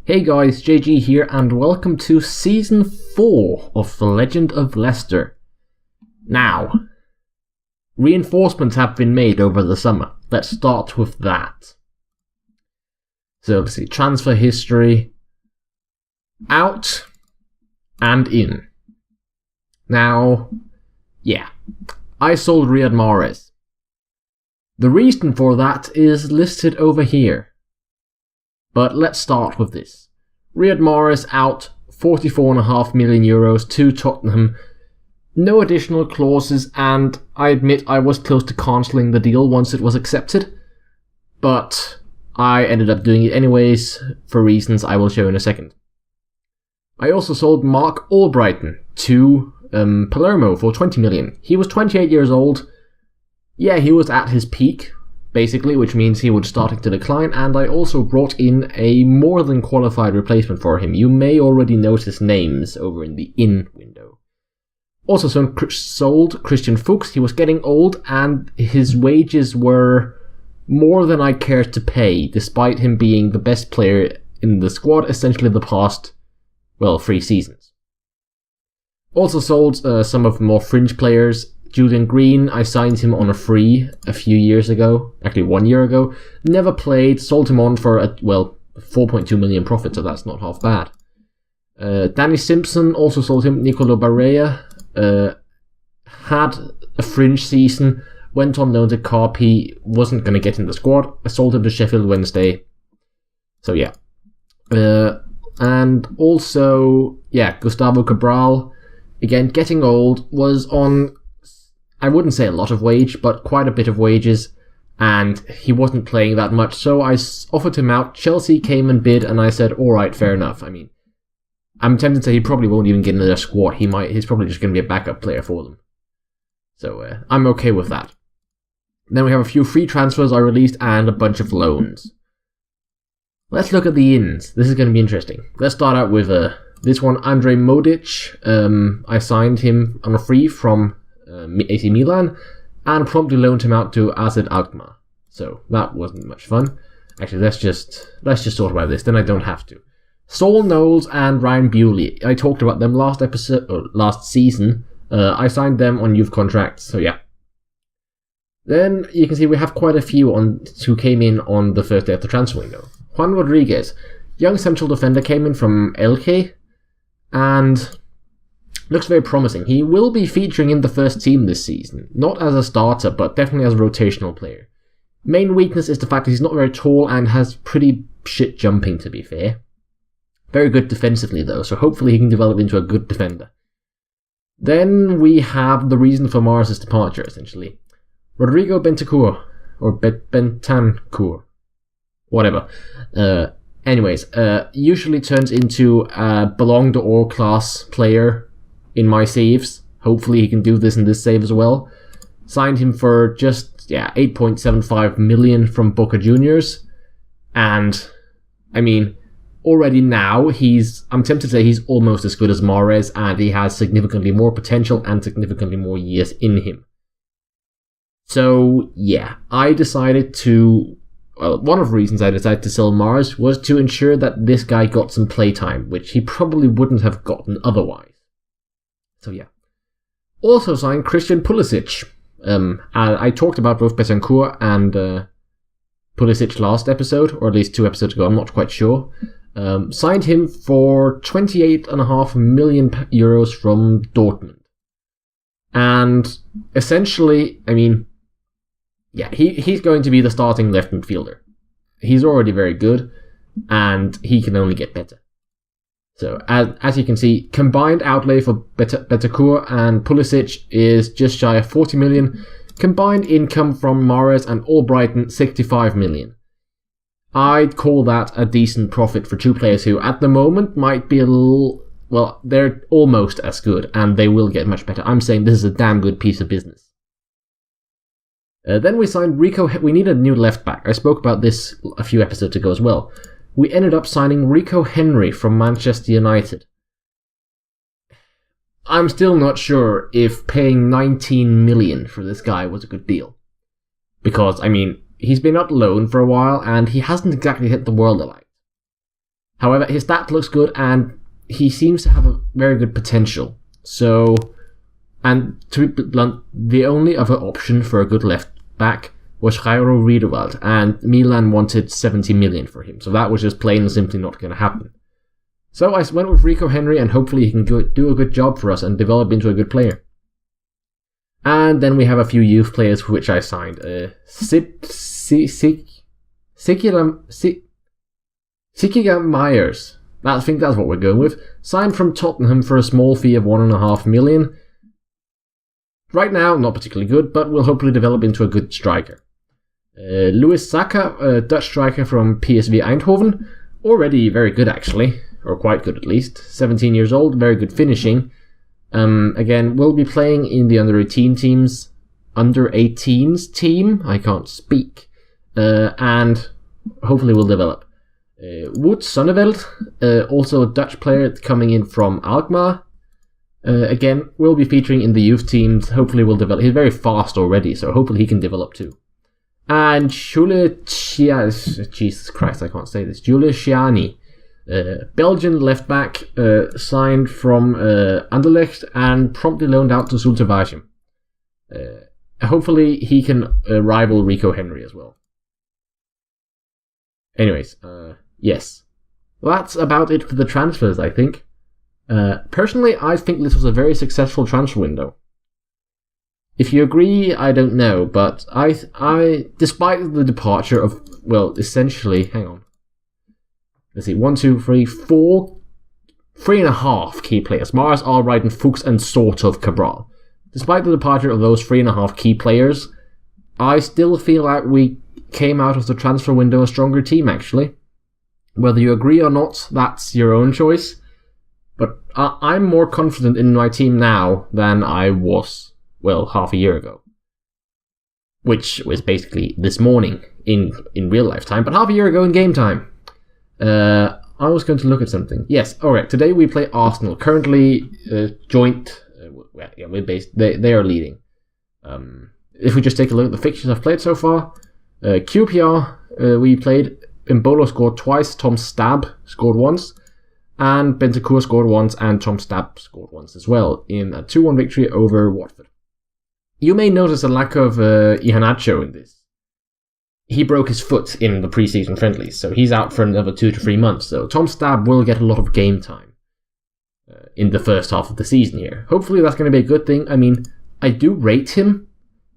Hey guys, JG here and welcome to Season 4 of The Legend of Leicester. Now, reinforcements have been made over the summer. Let's start with that. So let's see, transfer history, out and in. Now, yeah, I sold Riyad Mahrez. The reason for that is listed over here. But let's start with this. Riyad Mahrez out, €44.5 million to Tottenham. No additional clauses, and I admit I was close to cancelling the deal once it was accepted. But I ended up doing it anyways, for reasons I will show in a second. I also sold Mark Albrighton to Palermo for $20 million. He was 28 years old. Yeah, he was at his peak, basically, which means he was starting to decline, and I also brought in a more than qualified replacement for him. You may already notice names over in the in window. Also sold Christian Fuchs. He was getting old, and his wages were more than I cared to pay, despite him being the best player in the squad essentially the past, 3 seasons. Also sold some of the more fringe players. Julian Green, I signed him on a free a few years ago, actually 1 year ago. Never played, sold him on for, 4.2 million profit, so that's not half bad. Danny Simpson, also sold him. Nicolo Barrea had a fringe season, went on loan to Carpi, wasn't going to get in the squad. I sold him to Sheffield Wednesday. So yeah. And also, Gustavo Cabral, again, getting old, was on, I wouldn't say a lot of wage, but quite a bit of wages, and he wasn't playing that much, so I offered him out. Chelsea came and bid, and I said, alright, fair enough. I mean, I'm tempted to say he probably won't even get into their squad. He's probably just going to be a backup player for them. So, I'm okay with that. Then we have a few free transfers I released, and a bunch of loans. Let's look at the ins. This is going to be interesting. Let's start out with this one, Andre Modic. I signed him on a free from AC Milan, and promptly loaned him out to AZ Alkmaar. So that wasn't much fun. Actually, let's just talk about this. Then I don't have to. Saul Knowles and Ryan Bewley. I talked about them last season. I signed them on youth contracts. So yeah. Then you can see we have quite a few who came in on the first day of the transfer window. Juan Rodriguez, young central defender, came in from Elche, and looks very promising. He will be featuring in the first team this season. Not as a starter, but definitely as a rotational player. Main weakness is the fact that he's not very tall and has pretty shit jumping, to be fair. Very good defensively, though, so hopefully he can develop into a good defender. Then we have the reason for Mahrez's departure, essentially. Rodrigo Bentancur, or Bentancur, whatever. Usually turns into a Ballon d'Or class player in my saves. Hopefully he can do this in this save as well. Signed him for just 8.75 million from Boca Juniors. And I mean, already now I'm tempted to say he's almost as good as Mahrez, and he has significantly more potential and significantly more years in him. So yeah, I decided to, one of the reasons I decided to sell Mahrez was to ensure that this guy got some playtime, which he probably wouldn't have gotten otherwise. So yeah. Also signed Christian Pulisic. I talked about both Bentancur and Pulisic last episode, or at least 2 episodes ago, I'm not quite sure. Signed him for €28.5 million from Dortmund. And essentially, I mean, he's going to be the starting left midfielder. He's already very good, and he can only get better. So, as you can see, combined outlay for Bentancur and Pulisic is just shy of 40 million. Combined income from Mahrez and Albrighton, 65 million. I'd call that a decent profit for 2 players who, at the moment, might be a little, they're almost as good, and they will get much better. I'm saying this is a damn good piece of business. Then we signed Rico. We need a new left back. I spoke about this a few episodes ago as well. We ended up signing Rico Henry from Manchester United. I'm still not sure if paying 19 million for this guy was a good deal. Because, I mean, he's been out loan for a while and he hasn't exactly hit the world alight. However, his stat looks good, and he seems to have a very good potential. So, and to be blunt, the only other option for a good left back was Jairo Riedewald, and Milan wanted 70 million for him. So that was just plain and simply not going to happen. So I went with Rico Henry, and hopefully he can do a good job for us and develop into a good player. And then we have a few youth players for which I signed. Sikiga Myers. I think that's what we're going with. Signed from Tottenham for a small fee of 1.5 million. Right now, not particularly good, but will hopefully develop into a good striker. Louis Saka, a Dutch striker from PSV Eindhoven. Already very good, actually. Or quite good, at least. 17 years old, very good finishing. Again, will be playing in the under-18 teams. Under-18s team? I can't speak. And hopefully will develop. Wout Sonneveld, also a Dutch player coming in from Alkmaar. Again, will be featuring in the youth teams. Hopefully will develop. He's very fast already, so hopefully he can develop too. And Jesus Christ, I can't say this. Jule Ciani, Belgian left back, signed from Anderlecht and promptly loaned out to Zulte Waregem. Hopefully he can rival Rico Henry as well. Anyways, yes. That's about it for the transfers, I think. Personally, I think this was a very successful transfer window. If you agree, I don't know, but I despite the departure of, well, essentially, hang on. Let's see, 1, 2, 3, 4, 3.5 key players. Mahrez, Albright, Fuchs, and sort of Cabral. Despite the departure of those 3.5 key players, I still feel like we came out of the transfer window a stronger team, actually. Whether you agree or not, that's your own choice. But I'm more confident in my team now than I was, well, half a year ago. Which was basically this morning in real life time, but half a year ago in game time. I was going to look at something. Yes, alright, today we play Arsenal. Currently, joint, we're based, they are leading. If we just take a look at the fixtures I've played so far, QPR, we played, Mbolo scored twice, Tom Stab scored once, and Bentancur scored once, and Tom Stab scored once as well, in a 2-1 victory over Watford. You may notice a lack of Iheanacho in this. He broke his foot in the pre-season friendlies, so he's out for another 2 to 3 months, so Tom Stab will get a lot of game time in the first half of the season here. Hopefully that's going to be a good thing. I mean, I do rate him.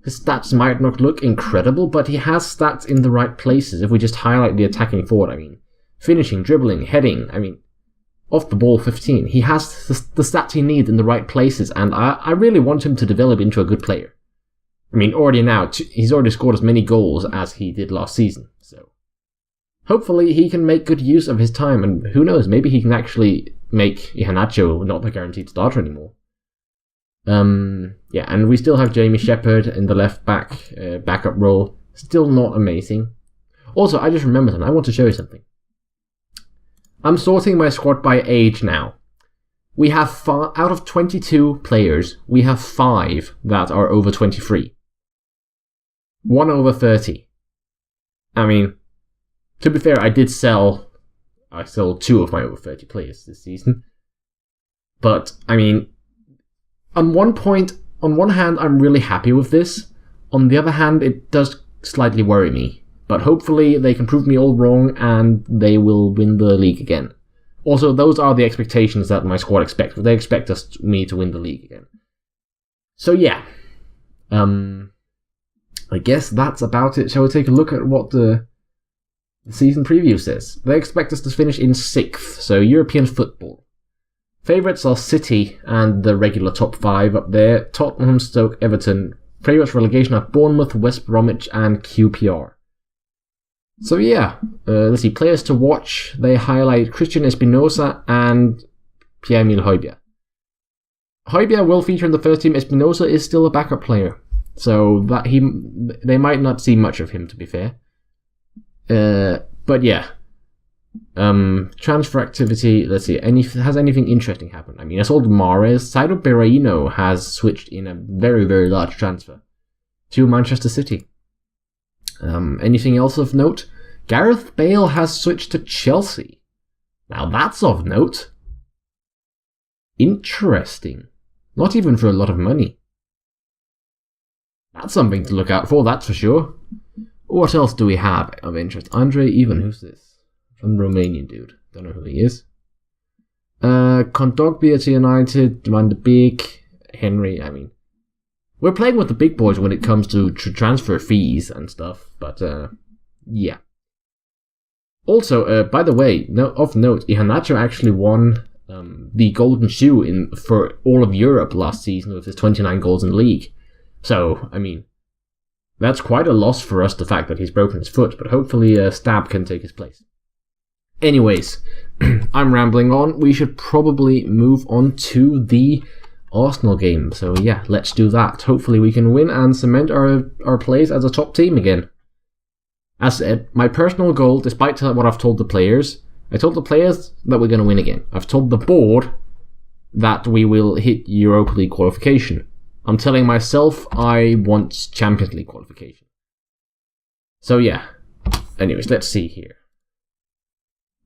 His stats might not look incredible, but he has stats in the right places. If we just highlight the attacking forward, I mean, finishing, dribbling, heading, I mean, off the ball 15. He has the stats he needs in the right places, and I really want him to develop into a good player. I mean, already now, he's already scored as many goals as he did last season, so hopefully he can make good use of his time, and who knows, maybe he can actually make Iheanacho not the guaranteed starter anymore. Yeah, and we still have Jamie Shepherd in the left back backup role. Still not amazing. Also, I just remembered something. I want to show you something. I'm sorting my squad by age now. We have out of 22 players, we have 5 that are over 23. 1 over 30. I mean, to be fair, I sold 2 of my over 30 players this season. But, I mean, on one hand, I'm really happy with this. On the other hand, it does slightly worry me. But hopefully they can prove me all wrong and they will win the league again. Also, those are the expectations that my squad expects. They expect me to win the league again. So yeah. I guess that's about it. Shall we take a look at what the season preview says? They expect us to finish in 6th, so European football. Favourites are City and the regular top 5 up there. Tottenham, Stoke, Everton. Favourites relegation are Bournemouth, West Bromwich and QPR. So yeah, let's see, players to watch. They highlight Christian Espinosa and Pierre-Emile Højbjerg. Højbjerg will feature in the first team. Espinosa is still a backup player, so that they might not see much of him, to be fair. But yeah, transfer activity. Let's see, has anything interesting happened? I mean, I sold Mahrez. Saido Berahino has switched in a very, very large transfer to Manchester City. Anything else of note? Gareth Bale has switched to Chelsea. Now that's of note. Interesting. Not even for a lot of money. That's something to look out for, that's for sure. What else do we have of interest? Andre Ivan, who's this? Some Romanian dude. Don't know who he is. Kondogbia to United, Van de Beek, Henry, I mean. We're playing with the big boys when it comes to transfer fees and stuff, but yeah. Also, by the way, of note, Iheanacho actually won the Golden Shoe for all of Europe last season with his 29 goals in the league. So, I mean, that's quite a loss for us, the fact that he's broken his foot, but hopefully Stab can take his place. Anyways, I'm rambling on. We should probably move on to the Arsenal game. So yeah, let's do that. Hopefully we can win and cement our place as a top team again. As said, my personal goal, despite what I've told the players, I told the players that we're going to win again. I've told the board that we will hit Europa League qualification. I'm telling myself I want Champions League qualification. So yeah. Anyways, let's see here.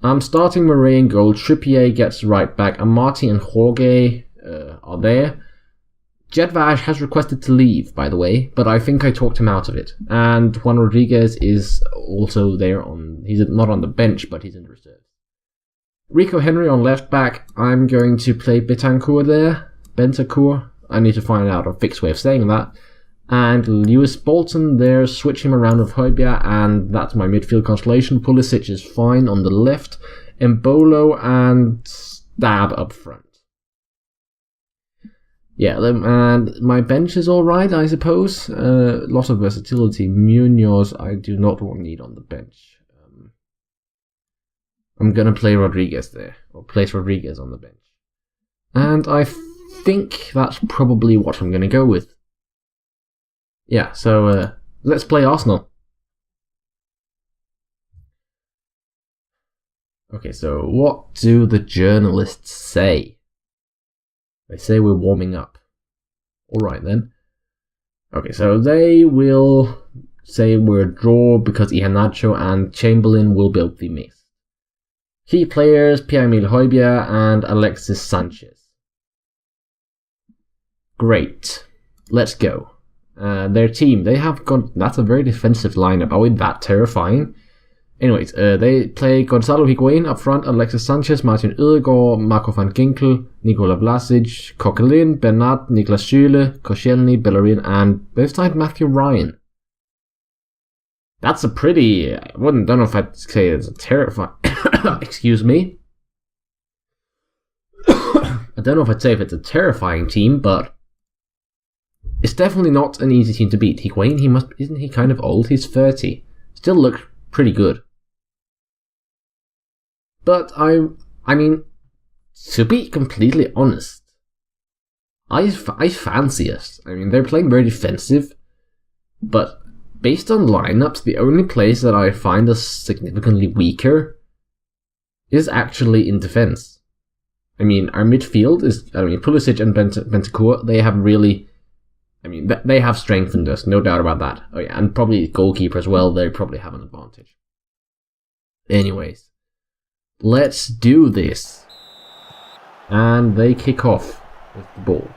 I'm starting Murray in goal. Trippier gets right back. Amati and Jorge are there. Jedvaj has requested to leave, by the way, but I think I talked him out of it. And Juan Rodriguez is also there he's not on the bench, but he's in the reserve. Rico Henry on left back. I'm going to play Bentancur there. Bentancur. I need to find out a fixed way of saying that. And Lewis Bolton there, switch him around with Højbjerg, and that's my midfield constellation. Pulisic is fine on the left. Embolo and Stab up front. Yeah, and my bench is alright, I suppose. Lot of versatility. Munoz I do not need on the bench. I'm gonna play Rodriguez there, or place Rodriguez on the bench. And I think that's probably what I'm gonna go with. Yeah, so let's play Arsenal. Okay, so what do the journalists say? They say we're warming up. Alright then. Okay, so they will say we're a draw because Iheanacho and Chamberlain will both be missed. Key players, Pierre-Emile Højbjerg and Alexis Sanchez. Great. Let's go. Their team, they have got, that's a very defensive lineup. Are we that terrifying? Anyways, they play Gonzalo Higuain up front, Alexis Sanchez, Martin Ødegaard, Marco van Ginkel, Nikola Vlasic, Coquelin, Bernat, Niklas Süle, Koscielny, Bellerin, and they've signed Matthew Ryan. That's a pretty, don't know if I'd say it's a terrifying, excuse me. I don't know if I'd say if it's a terrifying team, but it's definitely not an easy team to beat. Higuain, isn't he kind of old? He's 30. Still looks pretty good. But I mean, to be completely honest, I fancy us. I mean, they're playing very defensive, but based on lineups, the only place that I find us significantly weaker is actually in defense. I mean, our midfield is, Pulisic and Bentancur, they have really, they have strengthened us, no doubt about that. Oh yeah, and probably goalkeeper as well, they probably have an advantage. Anyways, let's do this. And they kick off with the ball.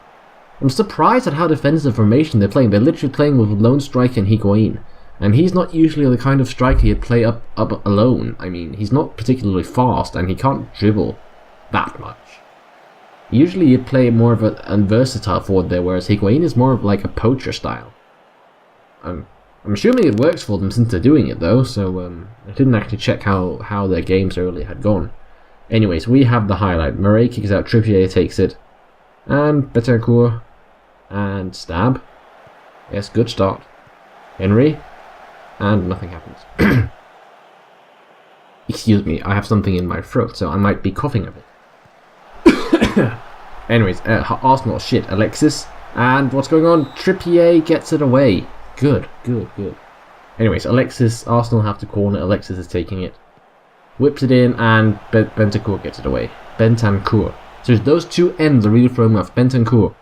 I'm surprised at how defensive formation they're playing. They're literally playing with lone striker and Higuain. And he's not usually the kind of striker you'd play up alone. I mean, he's not particularly fast and he can't dribble that much. Usually you'd play more of a versatile forward there, whereas Higuain is more of like a poacher style. I'm assuming it works for them since they're doing it though, so I didn't actually check how their games earlier had gone. Anyways, we have the highlight. Murray kicks out, Trippier takes it, and Bentancur, and Stab. Yes, good start. Henry, and nothing happens. Excuse me, I have something in my throat, so I might be coughing a bit. Anyways, Arsenal, shit, Alexis, and what's going on? Trippier gets it away. Good. Anyways, Arsenal have to corner, Alexis is taking it. Whips it in, and Bentancur gets it away. Bentancur. So those two ends are really throwing me off. Bentancur.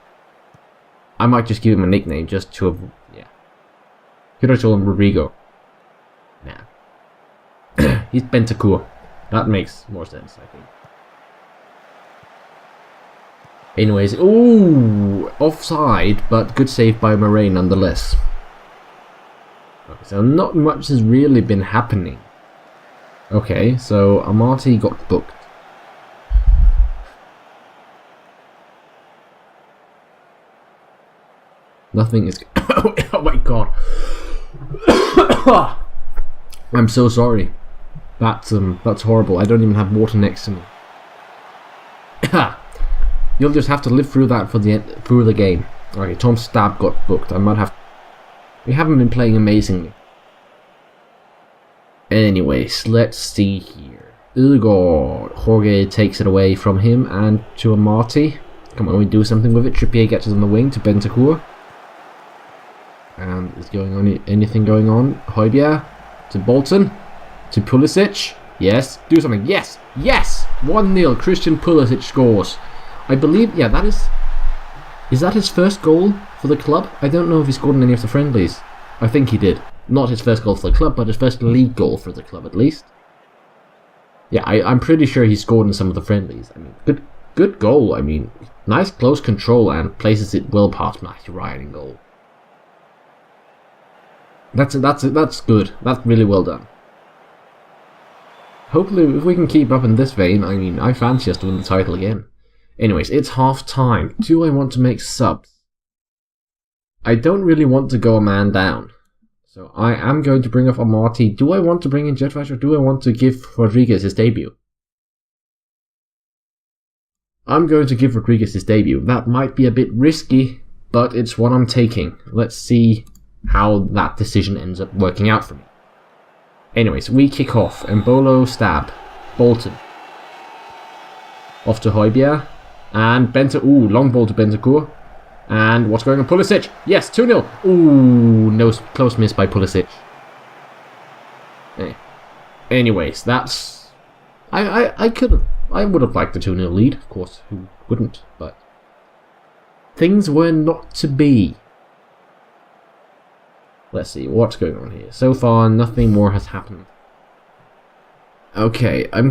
I might just give him a nickname, just to, yeah. Could I call him Rodrigo? Nah. He's Bentancur. That makes more sense, I think. Anyways, ooh, offside, but good save by Murray nonetheless. Okay, so not much has really been happening. Okay, so Amati got booked. Nothing is... Oh my god. I'm so sorry. That's horrible. I don't even have water next to me. You'll just have to live through that through the game. Okay, Tom Stab got booked. I might have... We haven't been playing amazingly. Anyways, let's see here. Ugo. Jorge takes it away from him and to Amati. Come on, we do something with it. Trippier gets us on the wing to Bentancur. And is going on anything going on? Højbjerg to Bolton to Pulisic. Yes, do something. Yes, yes. 1-0. Christian Pulisic scores. I believe. Yeah, that is. Is that his first goal for the club? I don't know if he scored in any of the friendlies. I think he did. Not his first goal for the club, but his first league goal for the club at least. Yeah, I'm pretty sure he scored in some of the friendlies. I mean, good goal. I mean, nice close control and places it well past Matthew Ryan in goal. That's good. That's really well done. Hopefully, if we can keep up in this vein, I mean, I fancy us to win the title again. Anyways, it's half time. Do I want to make subs? I don't really want to go a man down. So I am going to bring off Amati. Do I want to bring in Jetvash or do I want to give Rodriguez his debut? I'm going to give Rodriguez his debut. That might be a bit risky, but it's what I'm taking. Let's see how that decision ends up working out for me. Anyways, we kick off. Embolo stab. Bolton. Off to Højbjerg. And ooh, long ball to Bentancur. And what's going on? Pulisic. Yes, 2-0. Ooh, no, close miss by Pulisic. Anyways, that's... I would have liked the 2-0 lead, of course. Who wouldn't? But things were not to be. Let's see, what's going on here? So far, nothing more has happened. Okay, I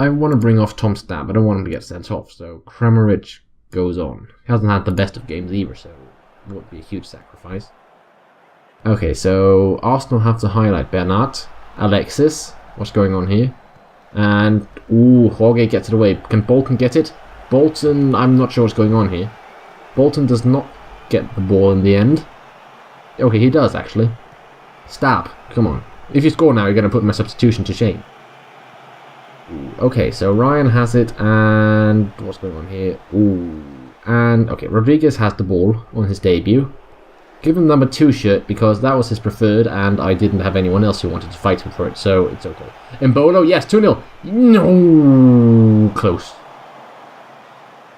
want to bring off Tom Stab. I don't want him to get sent off, so Kramaric goes on. He hasn't had the best of games either, so it won't be a huge sacrifice. Okay, so Arsenal have to highlight Bernat, Alexis. What's going on here? And, ooh, Jorge gets it away. Can Bolton get it? Bolton, I'm not sure what's going on here. Bolton does not get the ball in the end. Okay, he does, actually. Stab, come on. If you score now, you're going to put my substitution to shame. Ooh, okay, so Ryan has it, and what's going on here? Ooh, and okay, Rodriguez has the ball on his debut. Give him number 2 shirt because that was his preferred, and I didn't have anyone else who wanted to fight him for it, so it's okay. Embolo, yes, 2-0. No, close.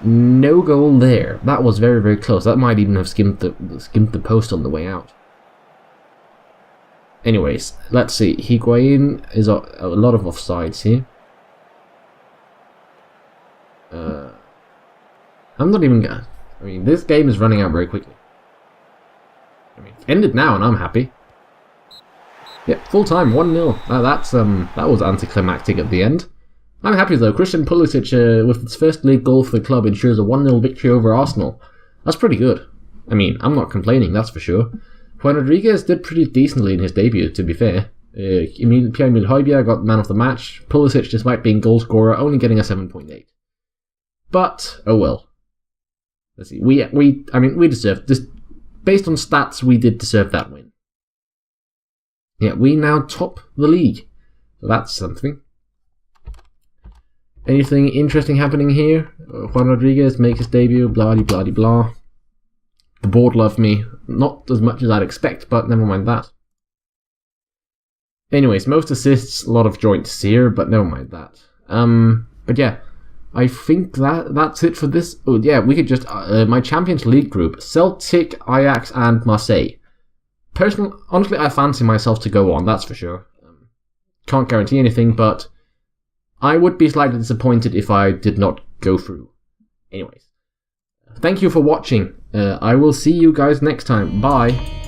No goal there. That was very, very close. That might even have skimmed the post on the way out. Anyways, let's see. Higuain is a lot of offsides here. I'm not even gonna... I mean, this game is running out very quickly. I mean, it's ended now and I'm happy. Yeah, full time, 1-0. That was anticlimactic at the end. I'm happy though. Christian Pulisic, with his first league goal for the club, ensures a 1-0 victory over Arsenal. That's pretty good. I mean, I'm not complaining, that's for sure. Juan Rodriguez did pretty decently in his debut, to be fair. Pierre-Emile Højbjerg got man of the match. Pulisic, despite being goal scorer, only getting a 7.8. But, oh well. Let's see. We deserved this. Based on stats, we did deserve that win. Yeah, we now top the league. So that's something. Anything interesting happening here? Juan Rodriguez makes his debut, blah blah blah blah. The board love me. Not as much as I'd expect, but never mind that. Anyways, most assists, a lot of joints here, but never mind that. But yeah, I think that's it for this. Oh yeah, we could just my Champions League group: Celtic, Ajax, and Marseille. Personally, honestly, I fancy myself to go on. That's for sure. Can't guarantee anything, but I would be slightly disappointed if I did not go through. Anyways, thank you for watching. I will see you guys next time. Bye.